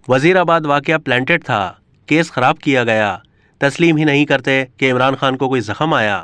وزیر آباد واقعہ پلانٹڈ تھا، کیس خراب کیا گیا، تسلیم ہی نہیں کرتے کہ عمران خان کو کوئی زخم آیا۔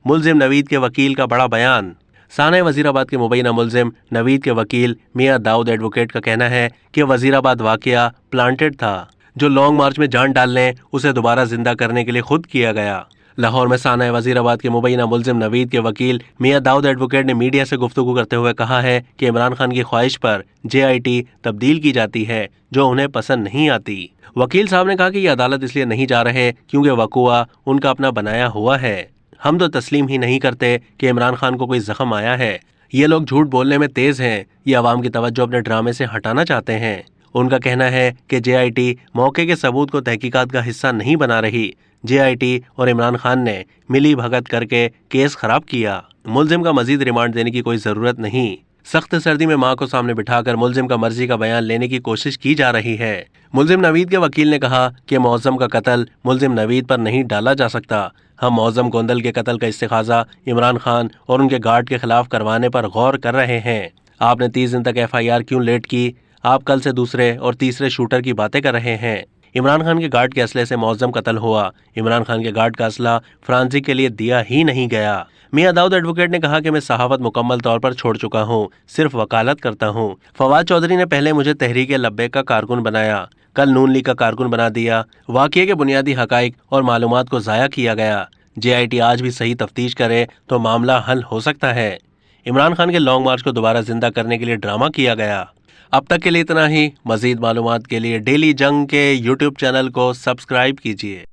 ملزم نوید کے وکیل کا بڑا بیان۔ سانحہ وزیر آباد کے مبینہ ملزم نوید کے وکیل میاں داؤد ایڈوکیٹ کا کہنا ہے کہ وزیر آباد واقعہ پلانٹڈ تھا، جو لانگ مارچ میں جان ڈالنے اسے دوبارہ زندہ کرنے کے لیے خود کیا گیا۔ لاہور میں سانحہ وزیر آباد کے مبینہ ملزم نوید کے وکیل میاں داؤد ایڈوکیٹ نے میڈیا سے گفتگو کرتے ہوئے کہا ہے کہ عمران خان کی خواہش پر JIT تبدیل کی جاتی ہے جو انہیں پسند نہیں آتی۔ وکیل صاحب نے کہا کہ یہ عدالت اس لیے نہیں جا رہے کیونکہ وقوعہ ان کا اپنا بنایا ہوا ہے۔ ہم تو تسلیم ہی نہیں کرتے کہ عمران خان کو کوئی زخم آیا ہے۔ یہ لوگ جھوٹ بولنے میں تیز ہیں، یہ عوام کی توجہ اپنے ڈرامے سے ہٹانا چاہتے ہیں۔ ان کا کہنا ہے کہ JIT موقع کے ثبوت کو تحقیقات کا حصہ نہیں بنا رہی۔ JIT اور عمران خان نے ملی بھگت کر کے کیس خراب کیا۔ ملزم کا مزید ریمانڈ دینے کی کوئی ضرورت نہیں۔ سخت سردی میں ماں کو سامنے بٹھا کر ملزم کا مرضی کا بیان لینے کی کوشش کی جا رہی ہے۔ ملزم نوید کے وکیل نے کہا کہ معظم کا قتل ملزم نوید پر نہیں ڈالا جا سکتا۔ ہم معظم گوندل کے قتل کا استغاثہ عمران خان اور ان کے گارڈ کے خلاف کروانے پر غور کر رہے ہیں۔ آپ نے 30 دن تک FIR کیوں لیٹ کی؟ آپ کل سے دوسرے اور تیسرے شوٹر کی باتیں کر رہے ہیں۔ عمران خان کے گارڈ کے اسلحے سے معظم قتل ہوا۔ عمران خان کے گارڈ کا اسلحہ فرانسک کے لیے دیا ہی نہیں گیا۔ میاں داؤد ایڈوکیٹ نے کہا کہ میں صحافت مکمل طور پر چھوڑ چکا ہوں، صرف وکالت کرتا ہوں۔ فواد چودھری نے پہلے مجھے تحریک لبیک کا کارکن بنایا، کل نون لیگ کا کارکن بنا دیا۔ واقعے کے بنیادی حقائق اور معلومات کو ضائع کیا گیا۔ JIT آج بھی صحیح تفتیش کرے تو معاملہ حل ہو سکتا ہے۔ عمران خان کے لانگ مارچ کو دوبارہ زندہ کرنے کے لیے ڈرامہ کیا گیا۔ اب تک کے لیے اتنا ہی۔ مزید معلومات کے لیے ڈیلی جنگ کے YouTube چینل کو سبسکرائب کیجیے۔